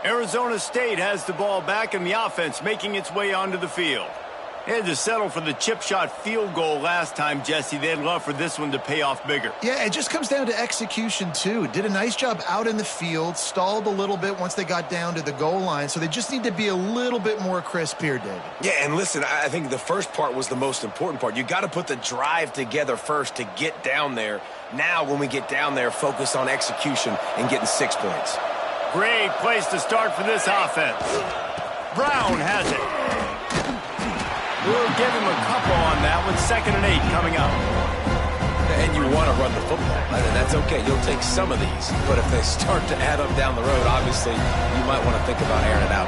Arizona State has the ball back and the offense making its way onto the field. They had to settle for the chip shot field goal last time, Jesse. They'd love for this one to pay off bigger. Yeah, it just comes down to execution, too. Did a nice job out in the field, stalled a little bit once they got down to the goal line, so they just need to be a little bit more crisp here, David. Yeah, and listen, I think the first part was the most important part. You got to put the drive together first to get down there. Now, when we get down there, focus on execution and getting 6 points. Great place to start for this offense. Brown has it. We'll give him a couple on that one. 2nd and 8 coming up. And you want to run the football. I mean, that's okay. You'll take some of these. But if they start to add up down the road, obviously, you might want to think about airing it out.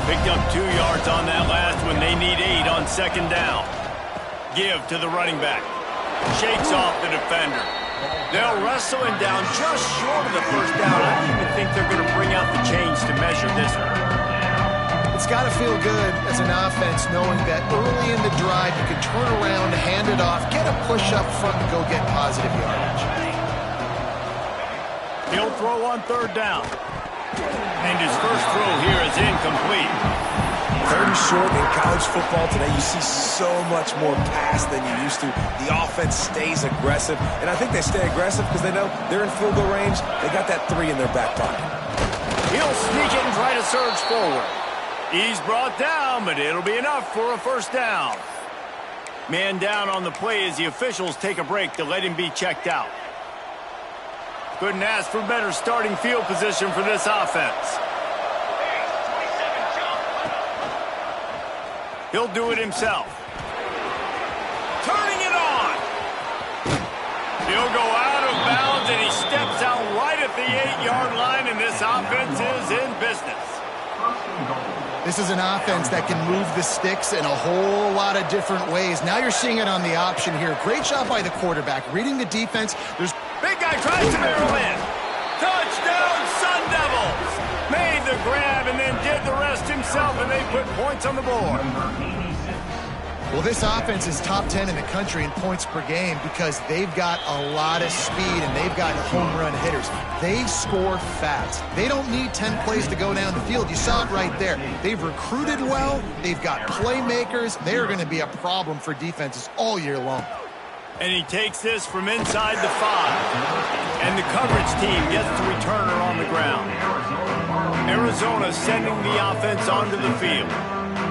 Picked up 2 yards on that last one. They need 8 on 2nd down. Give to the running back. Shakes off the defender. They'll wrestle him down just short of the first down. I don't even think they're going to bring out the chains to measure this one. It's got to feel good as an offense knowing that early in the drive you can turn around, hand it off, get a push up front, and go get positive yardage. He'll throw on 3rd down. And his first throw here is incomplete. 3rd and short in college football today, you see so much more pass than you used to. The offense stays aggressive, and I think they stay aggressive because they know they're in field goal range. They got that 3 in their back pocket. He'll sneak it and try to surge forward. He's brought down, but it'll be enough for a 1st down. Man down on the play as the officials take a break to let him be checked out. Couldn't ask for better starting field position for this offense. He'll do it himself. Turning it on. He'll go out of bounds, and he steps out right at the 8-yard line, and this offense is in business. This is an offense that can move the sticks in a whole lot of different ways. Now you're seeing it on the option here. Great job by the quarterback. Reading the defense. There's big guy tries to barrel in. Touchdown, Sun Devils! Made the grab and then did the rest himself, and they put points on the board. Well, this offense is top 10 in the country in points per game because they've got a lot of speed and they've got home run hitters. They score fast. They don't need 10 plays to go down the field. You saw it right there. They've recruited well. They've got playmakers. They're going to be a problem for defenses all year long. And he takes this from inside the 5. And the coverage team gets the returner on the ground. Arizona sending the offense onto the field.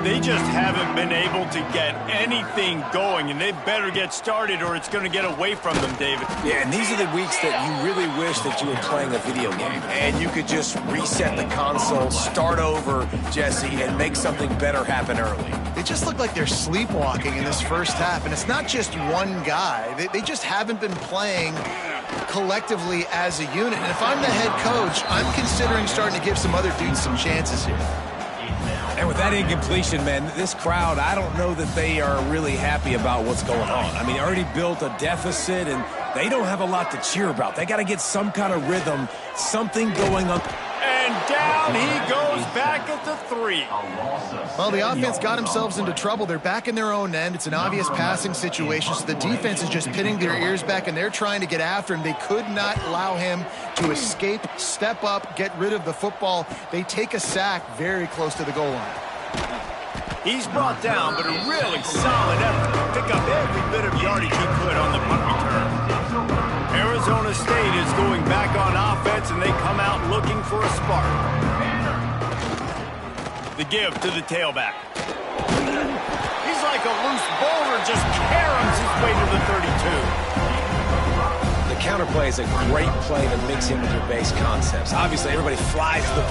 They just haven't been able to get anything going, and they better get started or it's going to get away from them, David. Yeah, and these are the weeks that you really wish that you were playing a video game, and you could just reset the console, start over, Jesse, and make something better happen early. They just look like they're sleepwalking in this first half, and it's not just one guy. They just haven't been playing collectively as a unit. And if I'm the head coach, I'm considering starting to give some other dudes some chances here. And with that incompletion, man, this crowd, I don't know that they are really happy about what's going on. I mean, already built a deficit, and they don't have a lot to cheer about. They got to get some kind of rhythm, something going on. And down he goes back at the 3. Well, the offense got themselves into trouble. They're back in their own end. It's an obvious passing situation, so the defense is just pinning their ears back, and they're trying to get after him. They could not allow him to escape, step up, get rid of the football. They take a sack very close to the goal line. He's brought down, but a really solid effort to pick up every bit of yardage he could on the punt return. Arizona State is going back on offense, and they come out looking for a spark. The give to the tailback. He's like a loose boulder, just caroms his way to the 32. The counterplay is a great play to mix in with your base concepts. Obviously, everybody flies to the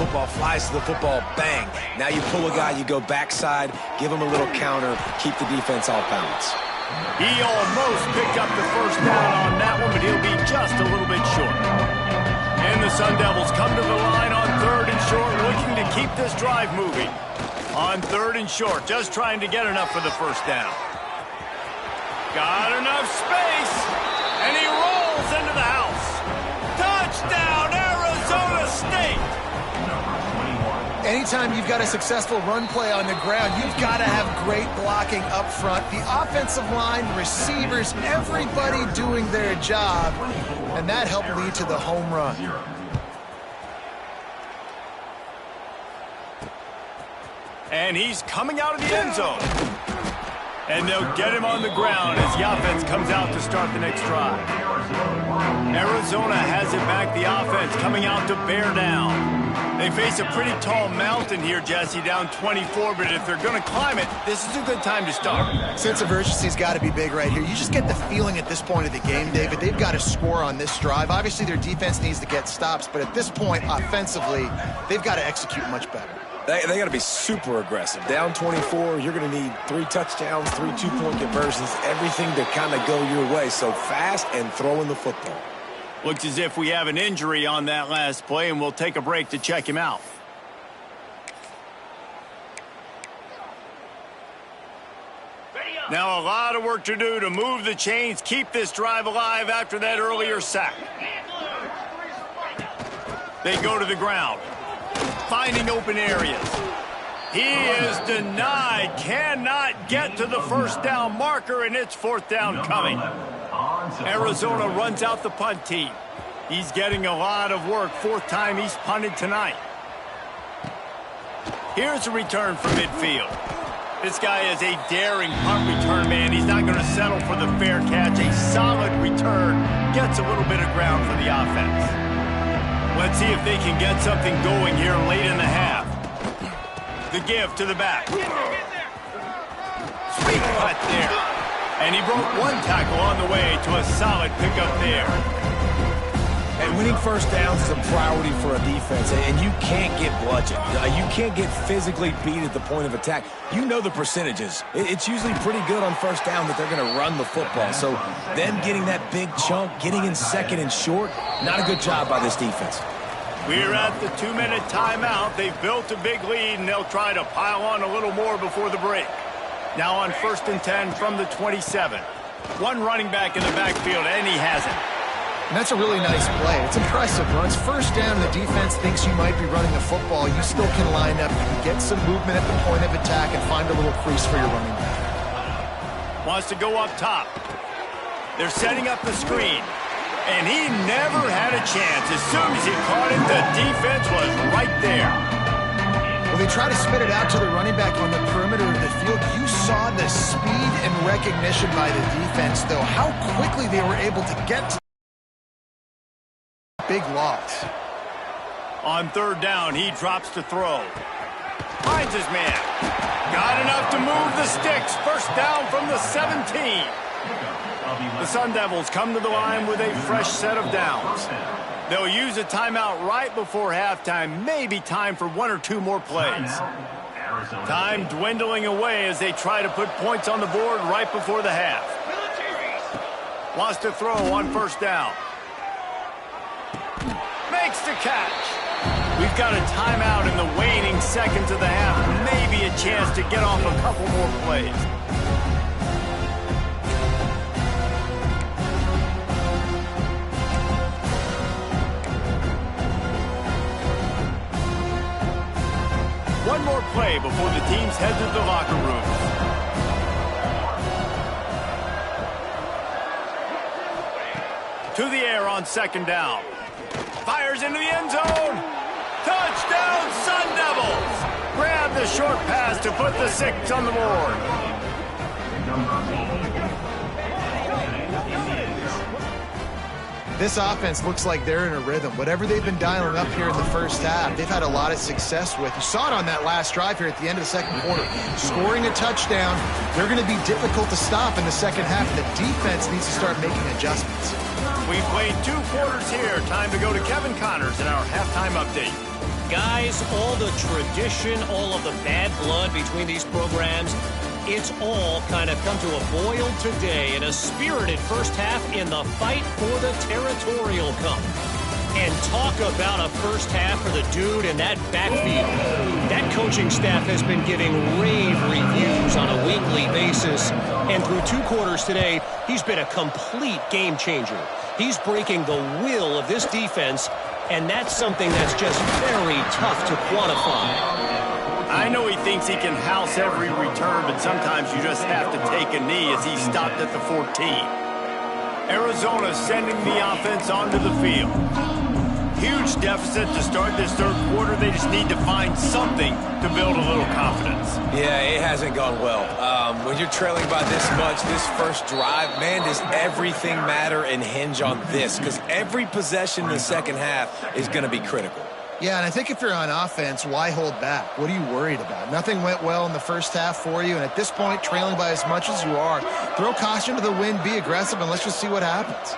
football, bang. Now you pull a guy, you go backside, give him a little counter, keep the defense off balance. He almost picked up the first down on that one, but he'll be just a little bit short. And the Sun Devils come to the line on 3rd and short, looking to keep this drive moving. On 3rd and short, just trying to get enough for the first down. Got enough space, and he rolls into the house. Touchdown, Arizona State! Anytime you've got a successful run play on the ground, you've got to have great blocking up front. The offensive line, receivers, everybody doing their job, and that helped lead to the home run. And he's coming out of the end zone. And they'll get him on the ground as the offense comes out to start the next drive. Arizona has it back, the offense coming out to bear down. They face a pretty tall mountain here, Jesse, down 24, but if they're going to climb it, this is a good time to start. Sense of urgency's got to be big right here. You just get the feeling at this point of the game, David, they've got to score on this drive. Obviously, their defense needs to get stops, but at this point, offensively, they've got to execute much better. They got to be super aggressive. Down 24, you're going to need 3 touchdowns, 3 two-point conversions, everything to kind of go your way. So fast and throwing the football. Looks as if we have an injury on that last play, and we'll take a break to check him out. Now a lot of work to do to move the chains, keep this drive alive after that earlier sack. They go to the ground, finding open areas. He is denied, cannot get to the first down marker, and it's 4th down coming. Arizona runs out the punt team. He's getting a lot of work. 4th time he's punted tonight. Here's a return from midfield. This guy is a daring punt return man. He's not going to settle for the fair catch. A solid return. Gets a little bit of ground for the offense. Let's see if they can get something going here late in the half. The give to the back. Sweet cut there. And he broke 1 tackle on the way to a solid pickup there. And winning first downs is a priority for a defense, and you can't get bludgeoned. You can't get physically beat at the point of attack. You know the percentages. It's usually pretty good on first down that they're going to run the football. So them getting that big chunk, getting in second and short, not a good job by this defense. We're at the 2-minute timeout. They've built a big lead, and they'll try to pile on a little more before the break. Now on 1st and 10 from the 27. One running back in the backfield, and he has it. And that's a really nice play. It's impressive. When it's first down, the defense thinks you might be running the football. You still can line up, you can get some movement at the point of attack and find a little crease for your running back. Wants to go up top. They're setting up the screen. And he never had a chance. As soon as he caught it, the defense was right there. Well, they try to spit it out to the running back on the perimeter of the field. You saw the speed and recognition by the defense, though. How quickly they were able to get to big loss. On 3rd down, he drops to throw. Finds his man. Got enough to move the sticks. First down from the 17. The Sun Devils come to the line with a fresh set of downs. They'll use a timeout right before halftime. Maybe time for 1 or 2 more plays. Time dwindling away as they try to put points on the board right before the half. Wants to throw on 1st down. Makes the catch. We've got a timeout in the waning seconds of the half. Maybe a chance to get off a couple more plays. One more play before the teams head to the locker rooms. To the air on 2nd down. Fires into the end zone. Touchdown, Sun Devils. Grab the short pass to put the 6 on the board. This offense looks like they're in a rhythm. Whatever they've been dialing up here in the first half, they've had a lot of success with. You saw it on that last drive here at the end of the 2nd quarter. Scoring a touchdown, they're going to be difficult to stop in the 2nd half. The defense needs to start making adjustments. We played 2 quarters here. Time to go to Kevin Connors in our halftime update. Guys, all the tradition, all of the bad blood between these programs, it's all kind of come to a boil today in a spirited first half in the fight for the Territorial Cup. And talk about a first half for the dude in that backfield. That coaching staff has been giving rave reviews on a weekly basis. And through 2 quarters today, he's been a complete game changer. He's breaking the will of this defense, and that's something that's just very tough to quantify. I know he thinks he can house every return, but sometimes you just have to take a knee as he stopped at the 14. Arizona sending the offense onto the field. Huge deficit to start this third quarter. They just need to find something to build a little confidence. Yeah, it hasn't gone well. When you're trailing by this much, this first drive, man, does everything matter and hinge on this? Because every possession in the second half is going to be critical. Yeah, and I think if you're on offense, why hold back? What are you worried about? Nothing went well in the first half for you, and at this point, trailing by as much as you are, throw caution to the wind, be aggressive, and let's just see what happens.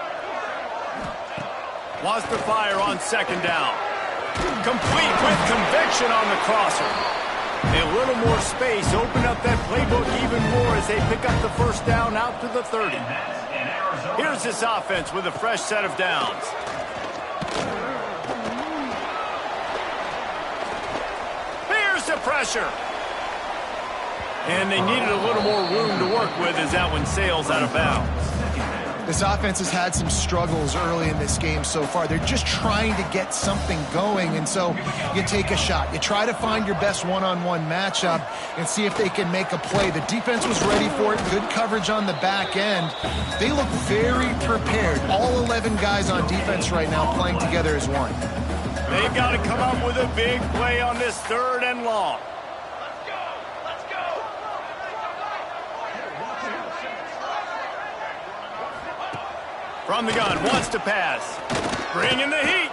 Wants to fire on second down. Complete with conviction on the crosser. A little more space, open up that playbook even more as they pick up the first down out to the 30. Here's this offense with a fresh set of downs. Here's the pressure. And they needed a little more room to work with as that one sails out of bounds. This offense has had some struggles early in this game so far. They're just trying to get something going, and so you take a shot. You try to find your best one-on-one matchup and see if they can make a play. The defense was ready for it. Good coverage on the back end. They look very prepared. All 11 guys on defense right now playing together as one. They've got to come up with a big play on this third and long. From the gun, wants to pass. Bringing the heat.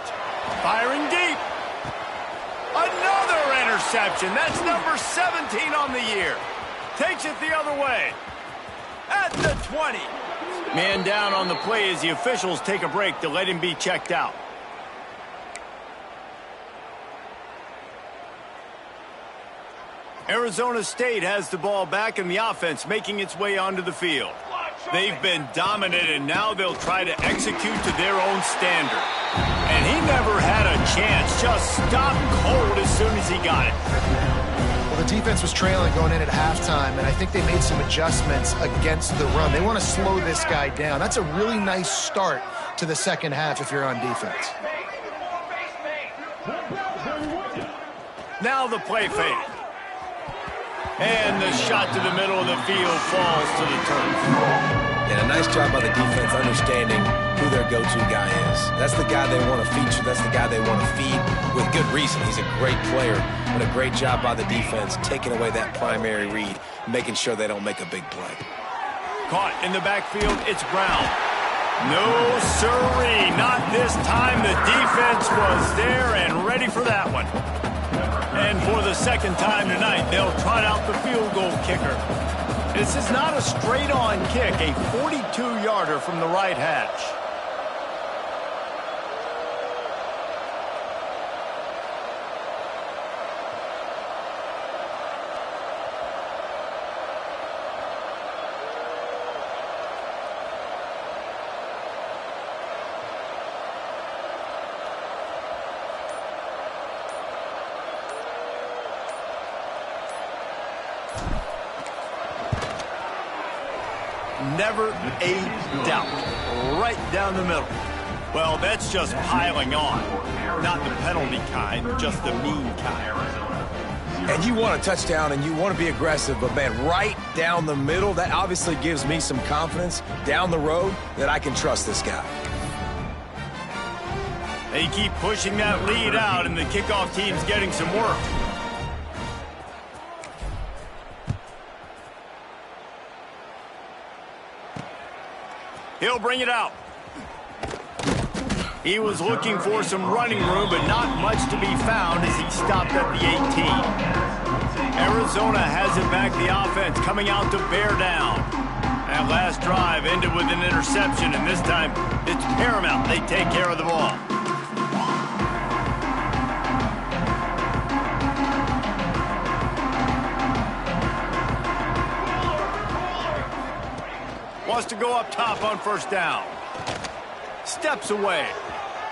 Firing deep. Another interception. That's number 17 on the year. Takes it the other way. At the 20. Man down on the play as the officials take a break to let him be checked out. Arizona State has the ball back and the offense making its way onto the field. They've been dominant, and now they'll try to execute to their own standard. And he never had a chance. Just stopped cold as soon as he got it. Well, the defense was trailing going in at halftime, and I think they made some adjustments against the run. They want to slow this guy down. That's a really nice start to the second half if you're on defense. Now the play fake. And the shot to the middle of the field falls to the turf. And a nice job by the defense understanding who their go-to guy is. That's the guy they want to feature. That's the guy they want to feed with good reason. He's a great player, but a great job by the defense taking away that primary read, making sure they don't make a big play. Caught in the backfield, it's Brown. No sirree, not this time. The defense was there and ready for that one. And for the second time tonight, they'll trot out the field goal kicker. This is not a straight-on kick, a 42-yarder from the right hash. Never a doubt. Right down the middle. Well, that's just piling on. Not the penalty kind, just the mean kind. And you want a touchdown and you want to be aggressive, but, man, right down the middle, that obviously gives me some confidence down the road that I can trust this guy. They keep pushing that lead out, and the kickoff team's getting some work. He'll bring it out. He was looking for some running room, but not much to be found as he stopped at the 18. Arizona has it back, the offense coming out to bear down. That last drive ended with an interception, and this time it's paramount they take care of the ball. Wants to go up top on first down. Steps away.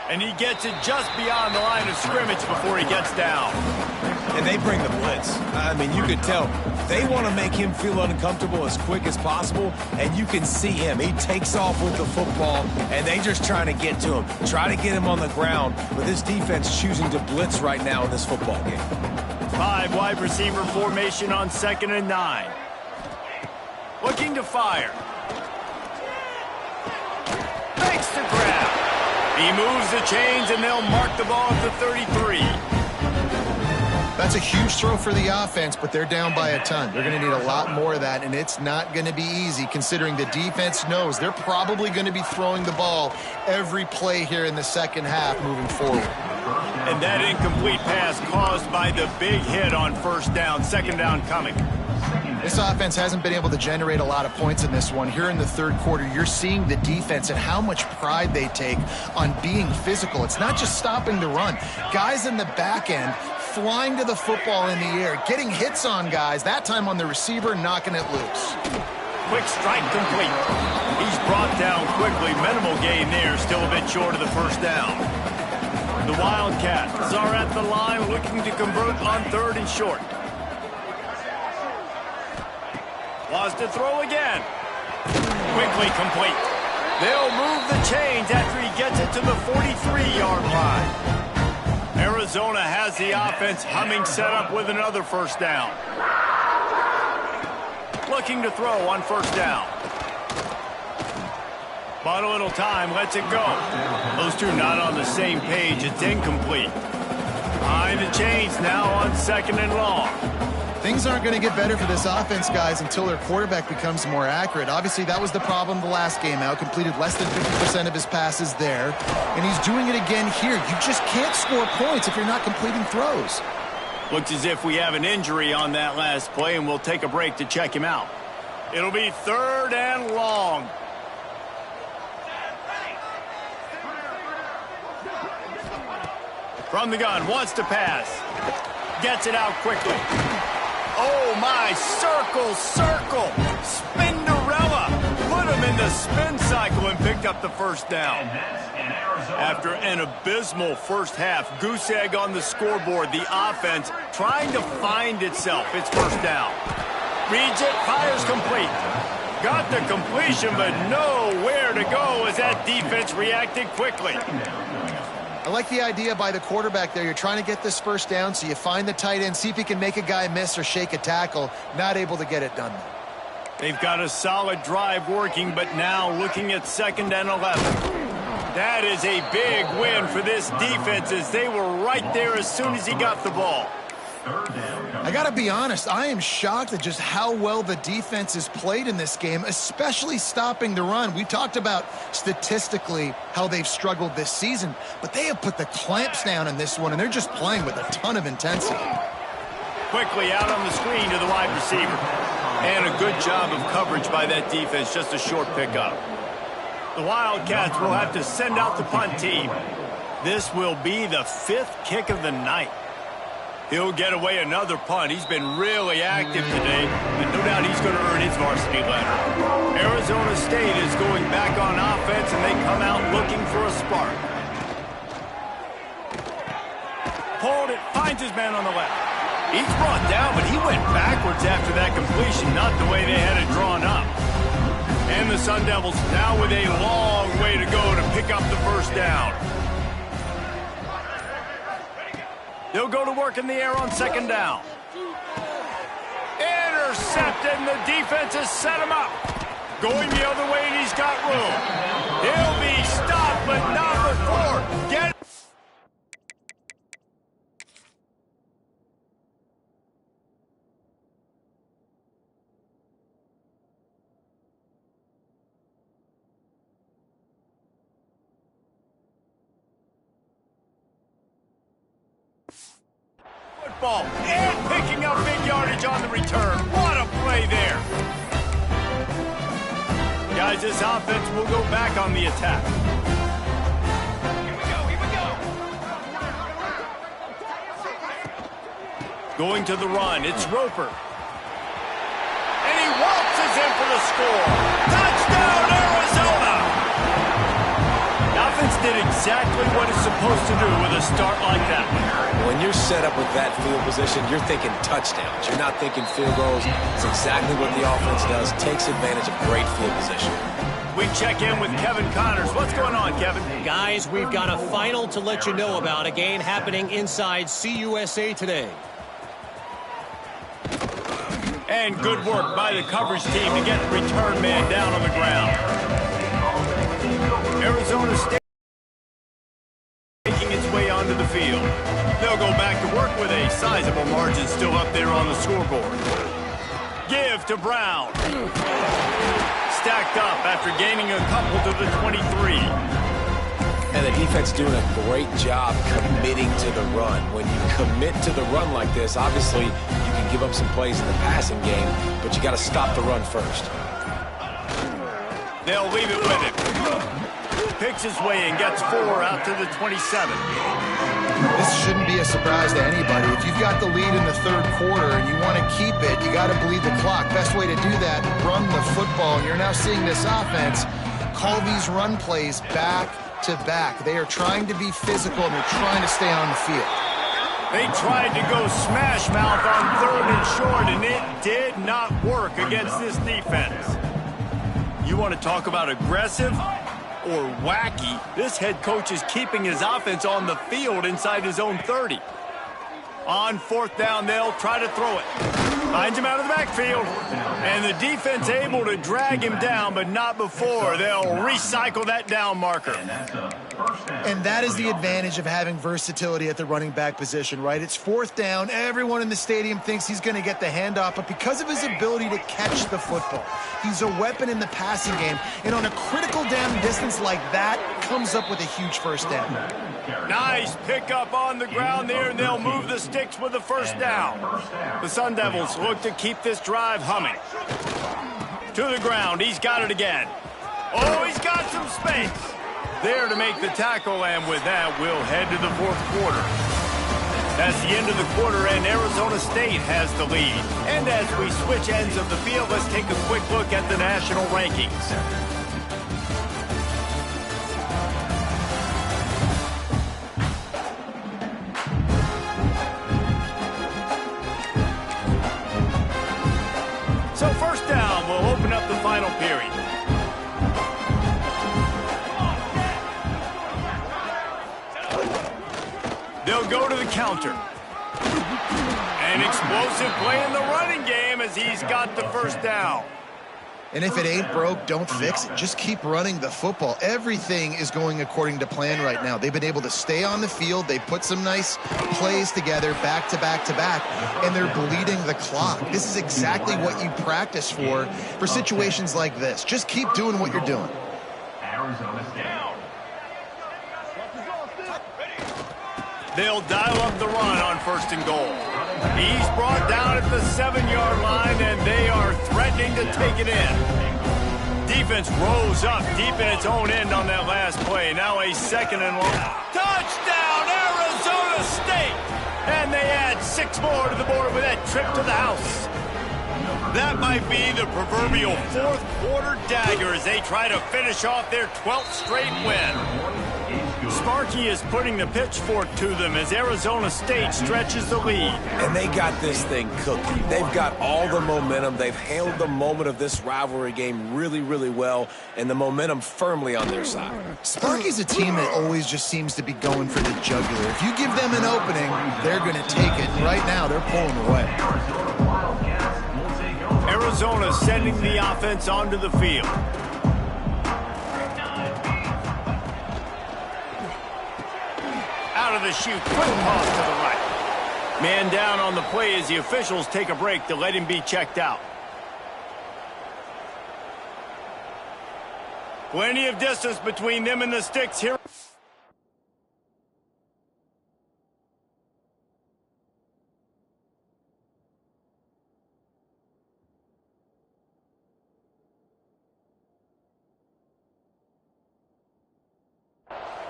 And he gets it just beyond the line of scrimmage before he gets down. And they bring the blitz. I mean, you could tell they want to make him feel uncomfortable as quick as possible, and you can see him. He takes off with the football, and they just trying to get to him, try to get him on the ground, but this defense choosing to blitz right now in this football game. 5 wide receiver formation on 2nd and 9. Looking to fire. Makes the grab. He moves the chains, and they'll mark the ball at the 33. That's a huge throw for the offense, but they're down by a ton. They're going to need a lot more of that, and it's not going to be easy considering the defense knows they're probably going to be throwing the ball every play here in the second half moving forward. And that incomplete pass caused by the big hit on first down, second down coming. This offense hasn't been able to generate a lot of points in this one. Here in the third quarter, you're seeing the defense and how much pride they take on being physical. It's not just stopping the run. Guys in the back end flying to the football in the air, getting hits on guys, that time on the receiver, knocking it loose. Quick strike complete. He's brought down quickly. Minimal gain there, still a bit short of the first down. The Wildcats are at the line looking to convert on third and short. Wants to throw again. Quickly complete. They'll move the chains after he gets it to the 43-yard line. Arizona has the offense humming, set up with another first down. Looking to throw on first down. But a little time, lets it go. Those two not on the same page. It's incomplete. Behind the chains now on second and long. Things aren't going to get better for this offense, guys, until their quarterback becomes more accurate. Obviously, that was the problem the last game out. Completed less than 50% of his passes there. And he's doing it again here. You just can't score points if you're not completing throws. Looks as if we have an injury on that last play, and we'll take a break to check him out. It'll be third and long. From the gun, wants to pass. Gets it out quickly. Oh, my, circle, Spinderella. Put him in the spin cycle and picked up the first down. After an abysmal first half, goose egg on the scoreboard, the offense trying to find itself. It's first down. Reads it, fires complete. Got the completion, but nowhere to go as that defense reacted quickly. I like the idea by the quarterback there. You're trying to get this first down, so you find the tight end, see if he can make a guy miss or shake a tackle. Not able to get it done. They've got a solid drive working, but now looking at second and 11. That is a big win for this defense as they were right there as soon as he got the ball. I got to be honest, I am shocked at just how well the defense has played in this game, especially stopping the run. We talked about statistically how they've struggled this season, but they have put the clamps down in this one, and they're just playing with a ton of intensity. Quickly out on the screen to the wide receiver. And a good job of coverage by that defense, just a short pickup. The Wildcats will have to send out the punt team. This will be the fifth kick of the night. He'll get away another punt. He's been really active today, and no doubt he's going to earn his varsity letter. Arizona State is going back on offense, and they come out looking for a spark. Pulled it, finds his man on the left. He's brought down, but he went backwards after that completion, not the way they had it drawn up. And the Sun Devils now with a long way to go to pick up the first down. They'll go to work in the air on second down. Intercepted, and the defense has set him up. Going the other way, and he's got room. He'll be stopped, but not before. Get it. Football, and picking up big yardage on the return. What a play there. Guys, this offense will go back on the attack. Here we go. Going to the run, it's Roper. And he waltzes in for the score. Touchdown, Arizona! The offense did exactly what it's supposed to do with a start like that. When you're set up with that field position, you're thinking touchdowns. You're not thinking field goals. It's exactly what the offense does. Takes advantage of great field position. We check in with Kevin Connors. What's going on, Kevin? Guys, we've got a final to let you know about. A game happening inside CUSA today. And good work by the coverage team to get the return man down on the ground. Arizona State. onto the field. They'll go back to work with a sizable margin still up there on the scoreboard. Give to Brown. Stacked up after gaining a couple to the 23. And the defense doing a great job committing to the run. When you commit to the run like this, obviously you can give up some plays in the passing game, but you got to stop the run first. They'll leave it with him. Picks his way and gets 4 out to the 27. This shouldn't be a surprise to anybody. If you've got the lead in the third quarter and you want to keep it, you got to bleed the clock. Best way to do that, run the football. And you're now seeing this offense call these run plays back to back. They are trying to be physical and they're trying to stay on the field. They tried to go smash mouth on 3rd and short, and it did not work against this defense. You want to talk about aggressive or wacky? This head coach is keeping his offense on the field inside his own 30. On 4th down, they'll try to throw it. Finds him out of the backfield. And the defense able to drag him down, but not before. They'll recycle that down marker. And that is the advantage of having versatility at the running back position, right? It's 4th down. Everyone in the stadium thinks he's going to get the handoff, but because of his ability to catch the football, he's a weapon in the passing game. And on a critical down distance like that, comes up with a huge first down. Nice pickup on the ground there, and they'll move the sticks with the first down. The Sun Devils look to keep this drive humming. To the ground, he's got it again. Oh, he's got some space. There to make the tackle, and with that, we'll head to the 4th quarter. That's the end of the quarter, and Arizona State has the lead. And as we switch ends of the field, let's take a quick look at the national rankings. So first down, we'll open up the final period. They'll go to the counter. An explosive play in the running game as he's got the first down. And if it ain't broke, don't fix it. Just keep running the football. Everything is going according to plan right now. They've been able to stay on the field. They put some nice plays together back to back to back, and they're bleeding the clock. This is exactly what you practice for situations like this. Just keep doing what you're doing. Arizona State. They'll dial up the run on 1st and goal. He's brought down at the 7-yard line, and they are threatening to take it in. Defense rose up deep in its own end on that last play. Now a 2nd and long. Touchdown, Arizona State! And they add 6 more to the board with that trip to the house. That might be the proverbial 4th quarter dagger as they try to finish off their 12th straight win. Sparky is putting the pitchfork to them as Arizona State stretches the lead. And they got this thing cooking. They've got all the momentum. They've handled the moment of this rivalry game really, really well, and the momentum firmly on their side. Sparky's a team that always just seems to be going for the jugular. If you give them an opening, they're going to take it. And right now, they're pulling away. Arizona sending the offense onto the field. Out of the chute, quick toss to the right. Man down on the play as the officials take a break to let him be checked out. Plenty of distance between them and the sticks here.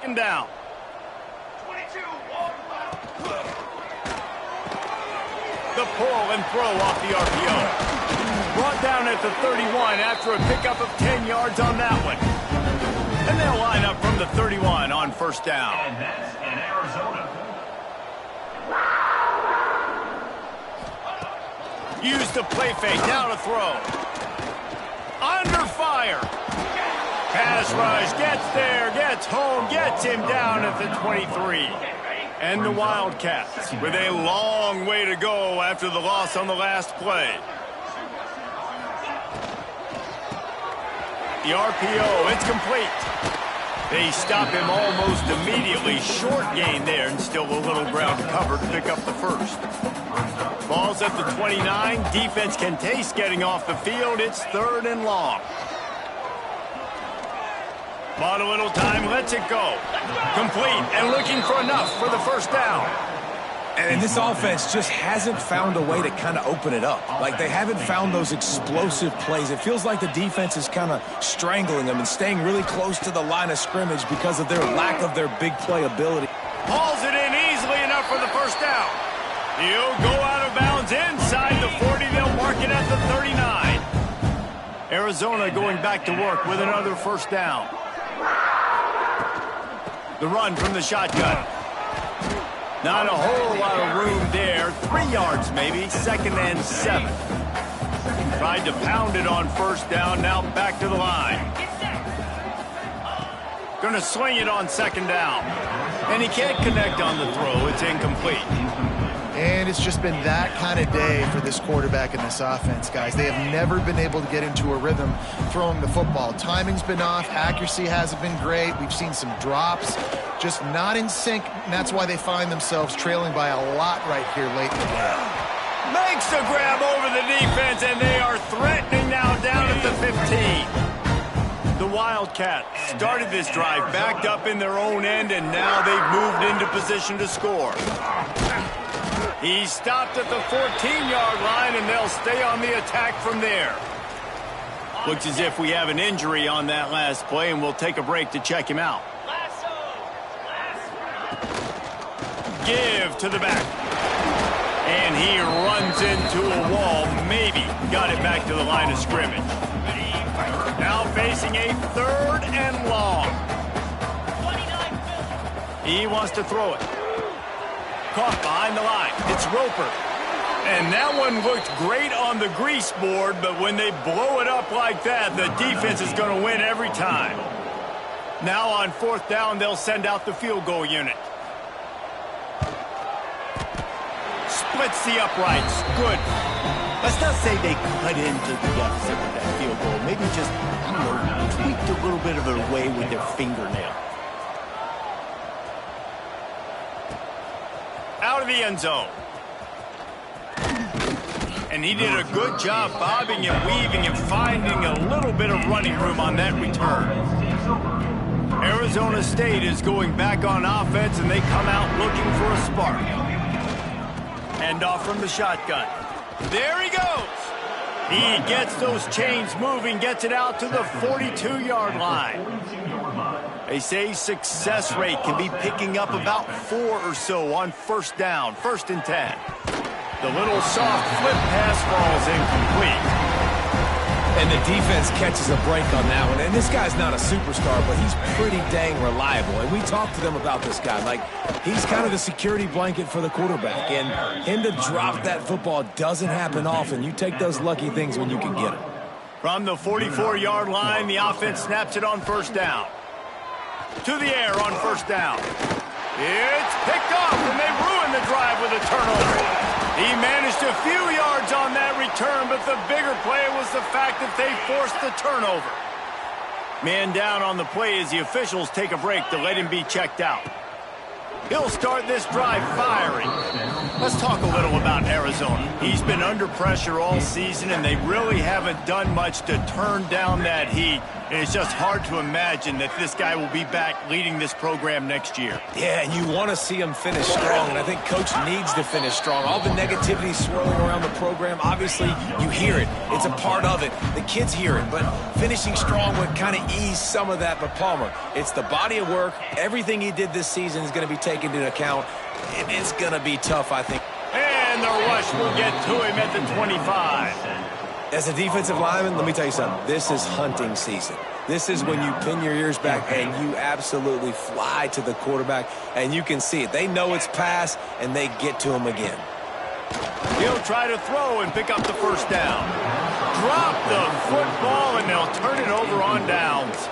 And down. The pull and throw off the RPO. Brought down at the 31 after a pickup of 10 yards on that one. And they'll line up from the 31 on 1st down. And that's in Arizona. Use the play fake, now to throw. Under fire. Pass rush, gets there, gets home, gets him down at the 23. And the Wildcats with a long way to go after the loss on the last play. The RPO, it's complete. They stop him almost immediately. Short gain there, and still a little ground to cover to pick up the first. Ball's at the 29. Defense can taste getting off the field. It's 3rd and long. Bought a little time, lets it go. Complete, and looking for enough for the first down. And this offense just hasn't found a way to kind of open it up. Like, they haven't found those explosive plays. It feels like the defense is kind of strangling them and staying really close to the line of scrimmage because of their lack of their big play ability. Hauls it in easily enough for the first down. He'll go out of bounds inside the 40. They'll mark it at the 39. Arizona going back to work with another first down. The run from the shotgun. Not a whole lot of room there. 3 yards maybe. 2nd and 7. Tried to pound it on first down. Now back to the line. Going to swing it on 2nd down. And he can't connect on the throw. It's incomplete. And it's just been that kind of day for this quarterback and this offense, guys. They have never been able to get into a rhythm throwing the football. Timing's been off. Accuracy hasn't been great. We've seen some drops. Just not in sync, and that's why they find themselves trailing by a lot right here late in the game. Makes the grab over the defense, and they are threatening now down at the 15. The Wildcats started this drive backed up in their own end, and now they've moved into position to score. He stopped at the 14-yard line, and they'll stay on the attack from there. Looks as if we have an injury on that last play, and we'll take a break to check him out. Give to the back. And he runs into a wall. Maybe got it back to the line of scrimmage. Now facing a 3rd and long. He wants to throw it. Caught behind the line. It's Roper. And that one looked great on the grease board, but when they blow it up like that, the defense is going to win every time. Now on 4th down, they'll send out the field goal unit. Splits the uprights. Good. Let's not say they cut into the deficit with that field goal. Maybe just, I don't know, tweaked a little bit of their way with their fingernail. Out of the end zone. And he did a good job bobbing and weaving and finding a little bit of running room on that return. Arizona State is going back on offense, and they come out looking for a spark. Hand off from the shotgun. There he goes. He gets those chains moving, gets it out to the 42-yard line. They say success rate can be picking up about 4 or so on first down, 1st and 10. The little soft flip pass falls incomplete. And the defense catches a break on that one. And this guy's not a superstar, but he's pretty dang reliable. And we talked to them about this guy. Like, he's kind of the security blanket for the quarterback. And him to drop that football doesn't happen often. You take those lucky things when you can get them. From the 44-yard line, the offense snaps it on first down. To the air on first down. It's picked off, and they ruin the drive with a turnover. He managed a few yards on that return, but the bigger play was the fact that they forced the turnover. Man down on the play as the officials take a break to let him be checked out. He'll start this drive firing. Let's talk a little about Arizona. He's been under pressure all season, and they really haven't done much to turn down that heat. And it's just hard to imagine that this guy will be back leading this program next year. Yeah, and you want to see him finish strong, and I think Coach needs to finish strong. All the negativity swirling around the program, obviously you hear it. It's a part of it. The kids hear it, but finishing strong would kind of ease some of that. But Palmer, it's the body of work. Everything he did this season is going to be taken into account. It's going to be tough, I think. And the rush will get to him at the 25. As a defensive lineman, let me tell you something. This is hunting season. This is when you pin your ears back and you absolutely fly to the quarterback, and you can see it. They know it's pass, and they get to him again. He'll try to throw and pick up the first down. Drop the football, and they'll turn it over on downs.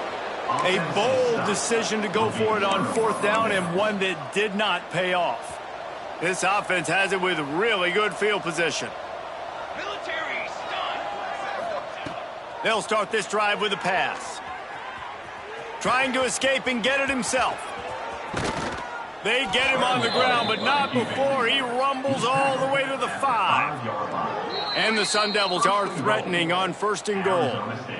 A bold decision to go for it on 4th down, and one that did not pay off. This offense has it with really good field position. They'll start this drive with a pass. Trying to escape and get it himself. They get him on the ground, but not before he rumbles all the way to the 5. And the Sun Devils are threatening on 1st and goal. Arizona State.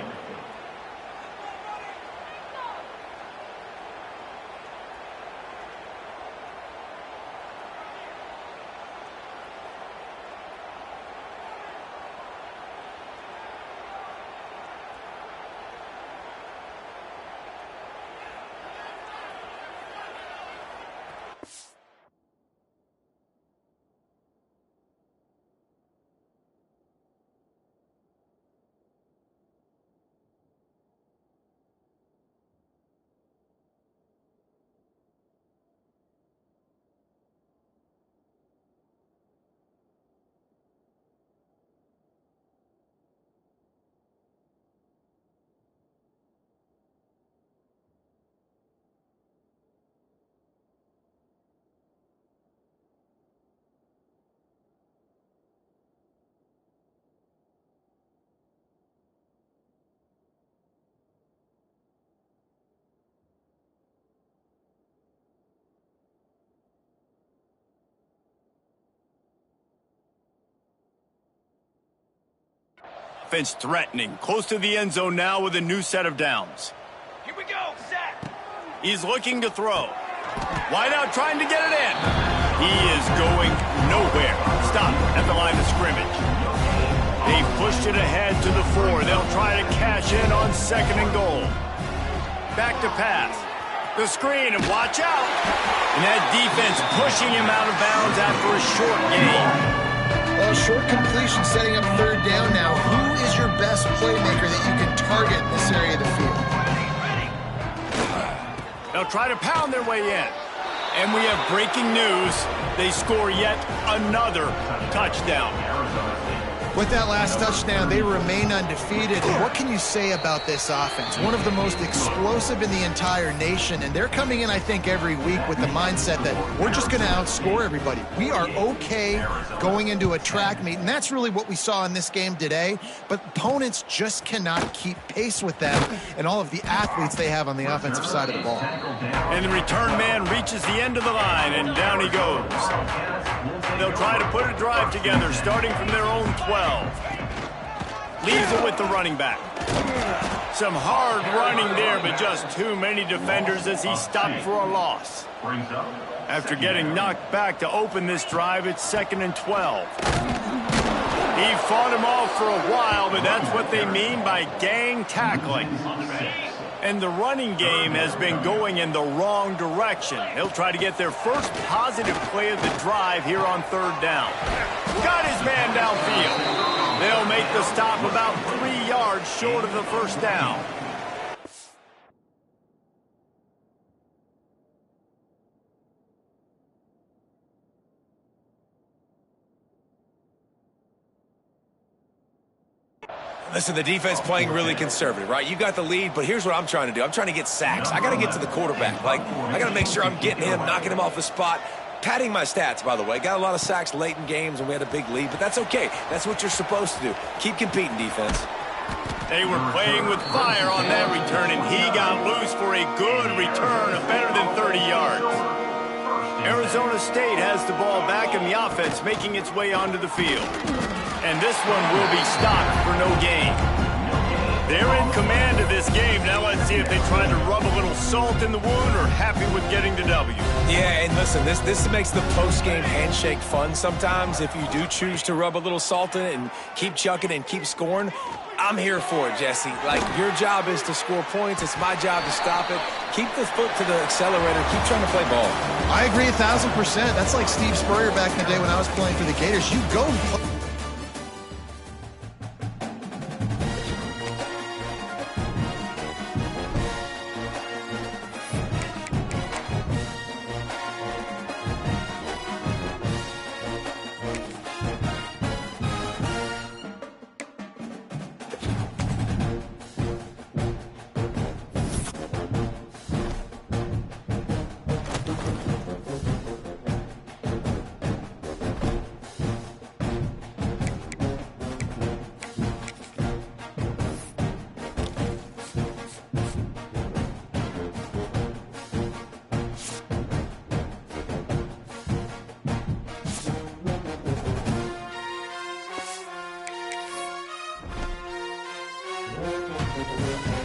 Offense threatening, close to the end zone now with a new set of downs. Here we go, set. He's looking to throw. Wide out trying to get it in. He is going nowhere. Stop at the line of scrimmage. They pushed it ahead to the 4. They'll try to cash in on 2nd and goal. Back to pass. The screen, and watch out. And that defense pushing him out of bounds after a short gain. Well, short completion setting up 3rd down now. Who is your best playmaker that you can target in this area of the field? They'll try to pound their way in. And we have breaking news. They score yet another touchdown. With that last touchdown, they remain undefeated. And what can you say about this offense? One of the most explosive in the entire nation, and they're coming in, I think, every week with the mindset that we're just going to outscore everybody. We are okay going into a track meet, and that's really what we saw in this game today. But opponents just cannot keep pace with them and all of the athletes they have on the offensive side of the ball. And the return man reaches the end of the line, and down he goes. They'll try to put a drive together, starting from their own 12. Leaves it with the running back. Some hard running there, but just too many defenders as he stopped for a loss. After getting knocked back to open this drive, it's 2nd and 12. He fought him off for a while, but that's what they mean by gang tackling. And the running game has been going in the wrong direction. He'll try to get their first positive play of the drive here on 3rd down. Got his man downfield. They'll make the stop about 3 yards short of the 1st down. Listen, the defense playing really conservative, right? You got the lead, but here's what I'm trying to do. I'm trying to get sacks. I got to get to the quarterback. I got to make sure I'm getting him, knocking him off the spot. Padding my stats, by the way. Got a lot of sacks late in games when we had a big lead, but that's okay. That's what you're supposed to do. Keep competing, defense. They were playing with fire on that return, and he got loose for a good return of better than 30 yards. Arizona State has the ball back in the offense, making its way onto the field. And this one will be stopped for no gain. They're in command of this game. Now let's see if they try to rub a little salt in the wound or happy with getting the W. Yeah, and listen, this makes the post-game handshake fun sometimes. If you do choose to rub a little salt in it and keep chucking and keep scoring, I'm here for it, Jesse. Your job is to score points. It's my job to stop it. Keep the foot to the accelerator. Keep trying to play ball. I agree 1,000%. That's like Steve Spurrier back in the day when I was playing for the Gators. You go and play. it.